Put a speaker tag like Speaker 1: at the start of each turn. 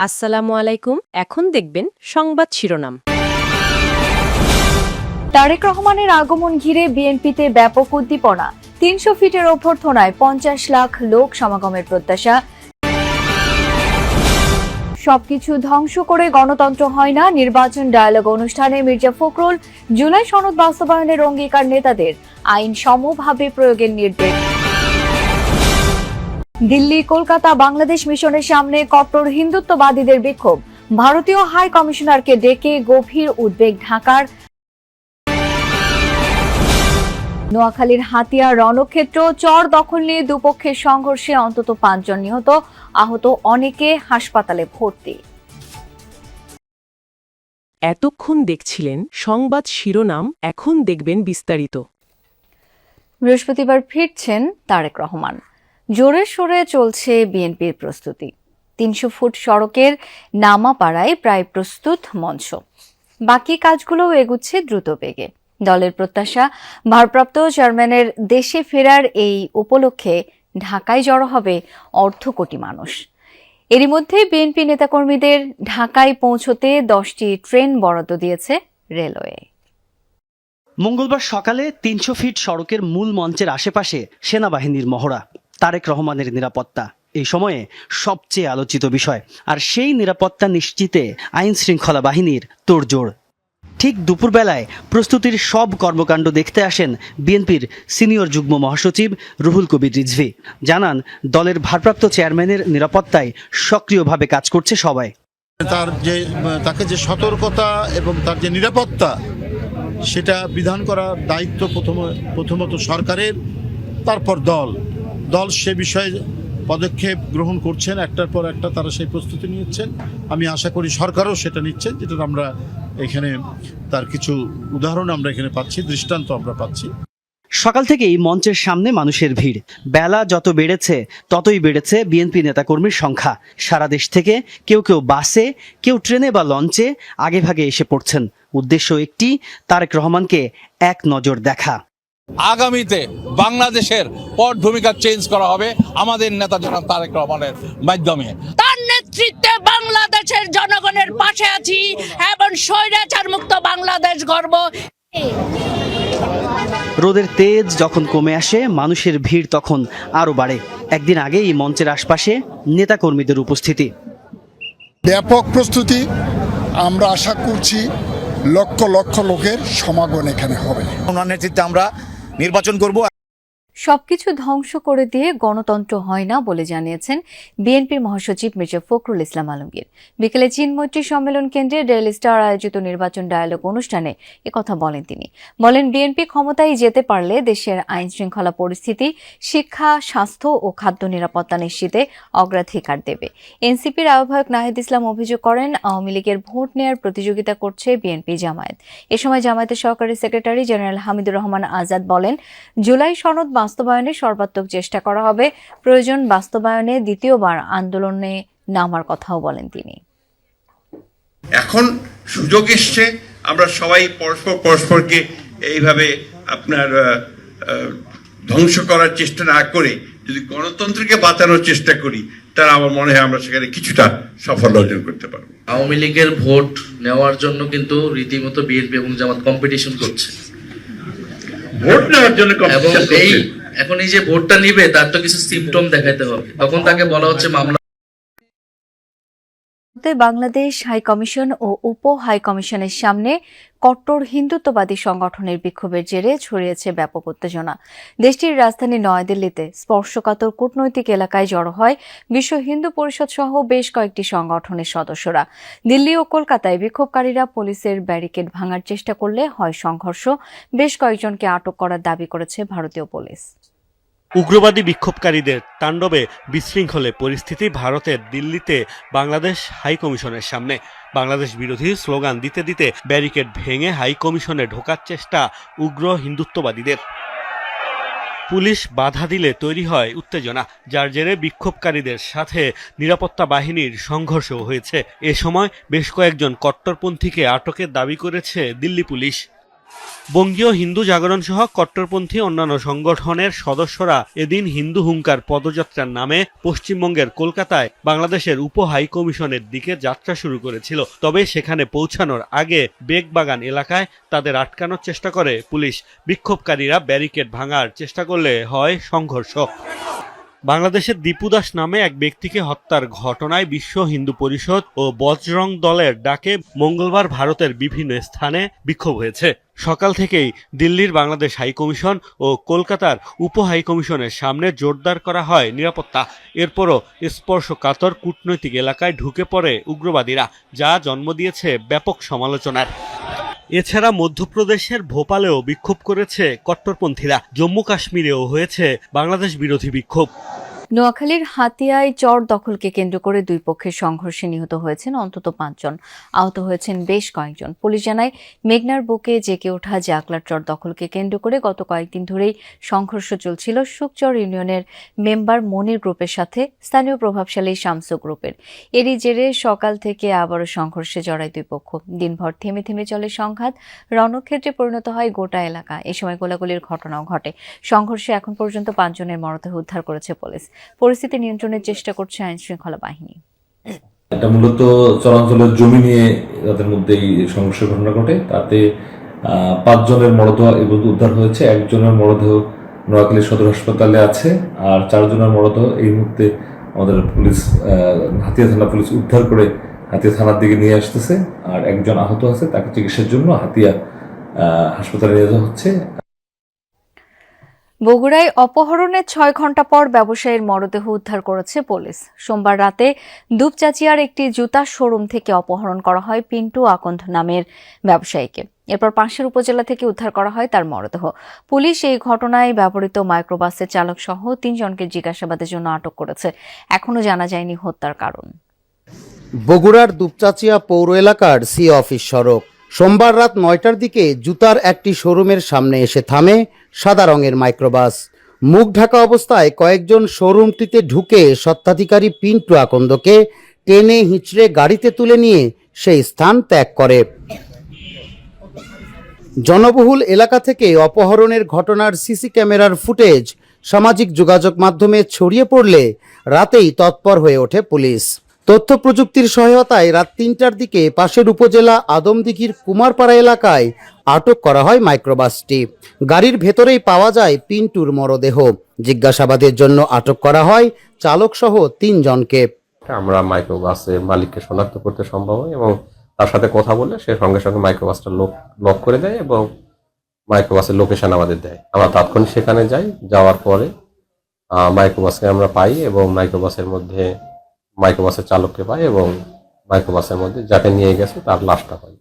Speaker 1: আসসালামু আলাইকুম। এখন দেখবেন সংবাদ শিরোনাম।
Speaker 2: তারেক রহমানের আগমন ঘিরে বিএনপিতে ব্যাপক উদ্দীপনা। ৩০০ ফিটের অভ্যর্থনায় ৫০ লাখ লোক সমাগমের প্রত্যাশা। সবকিছু ধ্বংস করে গণতন্ত্র হয় না, নির্বাচন ডায়ালগ অনুষ্ঠানে মির্জা ফখরুল। জুলাই সনদ বাস্তবায়নের অঙ্গীকার নেতাদের, আইন সমভাবে প্রয়োগের নির্দেশ। দিল্লি, কলকাতা বাংলাদেশ মিশনের সামনে কট্টর হিন্দুত্ববাদীদের বিক্ষোভ। ভারতীয় হাই কমিশনারকে ডেকে গভীর উদ্বেগ ঢাকার। নোয়াখালীর হাতিয়া রণক্ষেত্র চর দখল নিয়ে দুপক্ষের সংঘর্ষে অন্তত ৫ জন নিহত, আহত অনেকে হাসপাতালে ভর্তি।
Speaker 1: এতক্ষণ দেখছিলেন সংবাদ শিরোনাম, এখন দেখবেন বিস্তারিত।
Speaker 2: বৃহস্পতিবার ফিরছেন তারেক রহমান। জোরে সোরে চলছে বিএনপির প্রস্তুতি। ৩০০ ফুট সড়কের নামাপাড়ায় প্রায় প্রস্তুত মঞ্চ। বাকি কাজগুলোও এগুচ্ছে দ্রুত বেগে। দলের প্রত্যাশা, ভারপ্রাপ্ত চেয়ারম্যানের দেশে ফেরার এই উপলক্ষে ঢাকায় জড়ো হবে অর্ধকোটি মানুষ। এরই মধ্যে বিএনপি নেতাকর্মীদের ঢাকায় পৌঁছতে 10টি ট্রেন বরাদ্দ দিয়েছে রেলওয়ে।
Speaker 3: মঙ্গলবার সকালে ৩০০ ফিট সড়কের মূল মঞ্চের আশেপাশে সেনাবাহিনীর মহড়া, তারেক রহমানের নিরাপত্তা এই সময়ে সবচেয়ে আলোচিত বিষয়। আর সেই নিরাপত্তা নিশ্চিতে আইন শৃঙ্খলা বাহিনীর তোড়জোড়। ঠিক দুপুরবেলায় প্রস্তুতির সব কর্মকাণ্ড দেখতে আসেন বিএনপির সিনিয়র যুগ্ম মহাসচিব রুহুল কবির রিজভী। জানান, দলের ভারপ্রাপ্ত চেয়ারম্যানের নিরাপত্তায় সক্রিয়ভাবে কাজ করছে সবাই।
Speaker 4: তাকে যে সতর্কতা এবং তার যে নিরাপত্তা, সেটা বিধান করার দায়িত্ব প্রথমত সরকারের, তারপর দল সে বিষয়ে পদক্ষেপ গ্রহণ করছেন, একটার পর একটা তারা সেই প্রস্তুতি নিচ্ছেন। আমি আশা করি সরকারও সেটা নিচ্ছেন, যেটা আমরা এখানে তার কিছু উদাহরণ আমরা এখানে পাচ্ছি, দৃষ্টান্ত আমরা পাচ্ছি।
Speaker 3: সকাল থেকেই মঞ্চের সামনে মানুষের ভিড়। বেলা যত বেড়েছে ততই বেড়েছে বিএনপি নেতাকর্মীর সংখ্যা। সারা দেশ থেকে কেউ বাসে, কেউ ট্রেনে বা লঞ্চে আগেভাগে এসে পড়ছেন। উদ্দেশ্য একটি, তারেক রহমানকে এক নজর দেখা।
Speaker 5: আগামীতে বাংলাদেশের পট ভূমিকা চেঞ্জ করা হবে আমাদের নেতা জনাব তারেক রহমানের মাধ্যমে।
Speaker 6: তার নেতৃত্বে বাংলাদেশের জনগণের পাশে আছি এবং স্বৈরাচার মুক্ত বাংলাদেশ গড়ব।
Speaker 3: রোদের তেজ যখন কমে আসে, মানুষের ভিড় তখন আরো বাড়ে। একদিন আগেই মঞ্চের আশপাশে নেতাকর্মীদের উপস্থিতি।
Speaker 7: ব্যাপক প্রস্তুতি। আমরা আশা করছি লক্ষ লক্ষ লোকের সমাগম এখানে হবে।
Speaker 8: ওনার নেতৃত্বে আমরা নির্বাচন করব।
Speaker 2: সবকিছু ধ্বংস করে দিয়ে গণতন্ত্র হয় না বলে জানিয়েছেন বিএনপির মহাসচিব মির্জা ফখরুল ইসলাম আলমগীর। বিকেলে চীনমৈত্রী সম্মেলন কেন্দ্রে ডেইলি স্টার আয়োজিত নির্বাচন ডায়ালগ অনুষ্ঠানে একথা বলেন তিনি। বলেন, বিএনপি ক্ষমতায় যেতে পারলে দেশের আইন শৃঙ্খলা পরিস্থিতি, শিক্ষা, স্বাস্থ্য ও খাদ্য নিরাপত্তা নিশ্চিতে অগ্রাধিকার দেবে। এনসিপির আহ্বায়ক নাহিদ ইসলাম অভিযোগ করেন, আওয়ামী লীগের ভোট নেয়ার প্রতিযোগিতা করছে বিএনপি জামায়াত। এ সময় জামায়াতের সহকারী সেক্রেটারি জেনারেল হামিদুর রহমান আজাদ বলেন, জুলাই সনদ বাস্তবায়নে সর্বাত্মক চেষ্টা করা হবে। প্রয়োজন বাস্তবায়নে দ্বিতীয়বার আন্দোলনে নামার কথাও বলেন তিনি।
Speaker 9: এখন সুযোগ এসছে, আমরা সবাই পরস্পরকে এইভাবে ধ্বংস করার চেষ্টা না করে যদি গণতন্ত্রকে বাঁচানোর চেষ্টা করি, তাহলে আমার মনে হয় আমরা সেখানে কিছুটা সাফল্য অর্জন করতে পারবো।
Speaker 10: আওয়ামী লীগের ভোট নেওয়ার জন্য কিন্তু রীতিমতো বিএনপি এবং জামাত কম্পিটিশন করছে
Speaker 9: ভোট নেওয়ার জন্য।
Speaker 10: এখন এই যে ভোটটা নিবে, তার তো কিছু সিম্পটম দেখাতে হবে। তখন তাকে বলা হচ্ছে মামলা।
Speaker 2: বাংলাদেশ হাই কমিশন ও উপ হাই কমিশনের সামনে কট্টর হিন্দুত্ববাদী সংগঠনের বিক্ষোভের জেরে ছড়িয়েছে ব্যাপক উত্তেজনা। দেশটির রাজধানী নয়াদিল্লিতে স্পর্শকাতর কূটনৈতিক এলাকায় জড়ো হয় বিশ্ব হিন্দু পরিষদ সহ বেশ কয়েকটি সংগঠনের সদস্যরা। দিল্লি ও কলকাতায় বিক্ষোভকারীরা পুলিশের ব্যারিকেড ভাঙার চেষ্টা করলে হয় সংঘর্ষ। বেশ কয়েকজনকে আটক করার দাবি করেছে ভারতীয় পুলিশ।
Speaker 11: উগ্রবাদী বিক্ষোভকারীদের তাণ্ডবে বিশৃঙ্খলে পরিস্থিতি ভারতের দিল্লিতে বাংলাদেশ হাই কমিশনের সামনে। বাংলাদেশ বিরোধী স্লোগান দিতে দিতে ব্যারিকেড ভেঙে হাই কমিশনে ঢোকার চেষ্টা উগ্র হিন্দুত্ববাদীদের। পুলিশ বাধা দিলে তৈরি হয় উত্তেজনা, যার জেরে বিক্ষোভকারীদের সাথে নিরাপত্তা বাহিনীর সংঘর্ষও হয়েছে। এ সময় বেশ কয়েকজন কট্টরপন্থীকে আটকের দাবি করেছে দিল্লি পুলিশ। বঙ্গীয় হিন্দু জাগরণ সহ কট্টরপন্থী অন্যান্য সংগঠনের সদস্যরা এদিন হিন্দু হুঙ্কার পদযাত্রার নামে পশ্চিমবঙ্গের কলকাতায় বাংলাদেশের উপ হাই কমিশনের দিকে যাত্রা শুরু করেছিল। তবে সেখানে পৌঁছানোর আগে বেগবাগান এলাকায় তাদের আটকানোর চেষ্টা করে পুলিশ। বিক্ষোভকারীরা ব্যারিকেড ভাঙার চেষ্টা করলে হয় সংঘর্ষ। বাংলাদেশের দীপু দাস নামে এক ব্যক্তিকে হত্যার ঘটনায় বিশ্ব হিন্দু পরিষদ ও বজরং দলের ডাকে মঙ্গলবার ভারতের বিভিন্ন স্থানে বিক্ষোভ হয়েছে। সকাল থেকেই দিল্লির বাংলাদেশ হাই কমিশন ও কলকাতার উপ হাই কমিশনের সামনে জোরদার করা হয় নিরাপত্তা। এরপরও স্পর্শকাতর কূটনৈতিক এলাকায় ঢুকে পড়ে উগ্রবাদীরা, যা জন্ম দিয়েছে ব্যাপক সমালোচনার। এছাড়া মধ্যপ্রদেশের ভোপালেও বিক্ষোভ করেছে কট্টরপন্থীরা। জম্মু কাশ্মীরেও হয়েছে বাংলাদেশ বিরোধী বিক্ষোভ।
Speaker 2: নোয়াখালীর হাতিয়ায় চর দখলকে কেন্দ্র করে দুই পক্ষের সংঘর্ষে নিহত হয়েছেন অন্তত 5 জন, আহত হয়েছেন বেশ কয়েকজন। পুলিশ জানায়, মেঘনার বুকে জেঁকে ওঠা জাকলার চর দখলকে কেন্দ্র করে গত কয়েকদিন ধরেই সংঘর্ষ চলছিল সুকচর ইউনিয়নের মেম্বার মনির গ্রুপের সাথে স্থানীয় প্রভাবশালী শামসু গ্রুপের। এরই জেরে সকাল থেকে আবারও সংঘর্ষে জড়ায় দুই পক্ষ। দিনভর থেমে থেমে চলে সংঘাত, রণক্ষেত্রে পরিণত হয় গোটা এলাকা। এ সময় গোলাগুলির ঘটনাও ঘটে। সংঘর্ষে এখন পর্যন্ত 5 জনের মরদেহ উদ্ধার করেছে পুলিশ। পরিস্থিতি নিয়ন্ত্রণের চেষ্টা করছে আইন শৃঙ্খলা বাহিনী।
Speaker 12: এটা মূলত চরাঞ্চলের জমি নিয়ে তাদের মধ্যে এই সংঘর্ষের ঘটনা ঘটে। তাতে 5 জনের মরদেহ উদ্ধার হয়েছে। 1 জনের মরদেহ নোয়াখালী সদর হাসপাতালে আছে, আর 4 জনের মরদেহ এই মুহূর্তে আমাদের পুলিশ হাতিয়া থানা পুলিশ উদ্ধার করে হাতিয়া থানার দিকে নিয়ে আসতেছে। আর 1 জন আহত আছে, তাকে চিকিৎসার জন্য হাতিয়া হাসপাতালে নিয়ে যাওয়া হচ্ছে।
Speaker 2: বগুড়ায় অপহরণের 6 ঘন্টা পর ব্যবসায়ীর মরদেহ উদ্ধার করেছে পুলিশ। সোমবার রাতে দুপচাচিয়ার একটি জুতার শোরুম থেকে অপহরণ করা হয় পিন্টু আকন্দ নামের ব্যবসায়ীকে। এরপর পাশের উপজেলা থেকে উদ্ধার করা হয় তার মরদেহ। পুলিশ এই ঘটনায় ব্যবহৃত মাইক্রোবাসের চালক সহ 3 জনকে জিজ্ঞাসাবাদের জন্য আটক করেছে। এখনো জানা যায়নি হত্যার কারণ।
Speaker 13: বগুড়ার দুপচাচিয়া পৌর এলাকার সি অফিস সড়ক। সোমবার রাত 9টার দিকে জুতার একটি শোরুমের সামনে এসে থামে সাদা রঙের মাইক্রোবাস। মুখ ঢাকা অবস্থায় কয়েকজন শোরুমটিতে ঢুকে স্বত্বাধিকারী পিন্টু আকন্দকে টেনে হিঁচড়ে গাড়িতে তুলে নিয়ে সেই স্থান ত্যাগ করে। জনবহুল এলাকা থেকে অপহরণের ঘটনার সিসি ক্যামেরার ফুটেজ সামাজিক যোগাযোগ মাধ্যমে ছড়িয়ে পড়লে রাতেই তৎপর হয়ে ওঠে পুলিশ। তথ্য প্রযুক্তির সহায়তায় রাত 3টার দিকে পাশের উপজেলা আদমদিঘির কুমারপাড়া এলাকায় আটক করা হয় মাইক্রোবাসটি। গাড়ির ভেতরেই পাওয়া যায় পিন্টুর মরদেহ। জিজ্ঞাসাবাদের জন্য আটক করা হয় চালক সহ 3 জনকে।
Speaker 14: আমরা মাইক্রোবাসের মালিককে শনাক্ত করতে সম্ভব হয় এবং তার সাথে কথা বলে সে সঙ্গে সঙ্গে মাইক্রোবাসটা লক করে দেয় এবং মাইক্রোবাসের লোকেশন আমাদের দেয়। আমরা তাৎক্ষণিক সেখানে যাই। যাওয়ার পরে মাইক্রোবাসকে আমরা পাই এবং মাইক্রোবাসের চালককে পাই এবং মাইক্রোবাসের মধ্যে যাকে নিয়ে গেছে তার লাশটা পাই।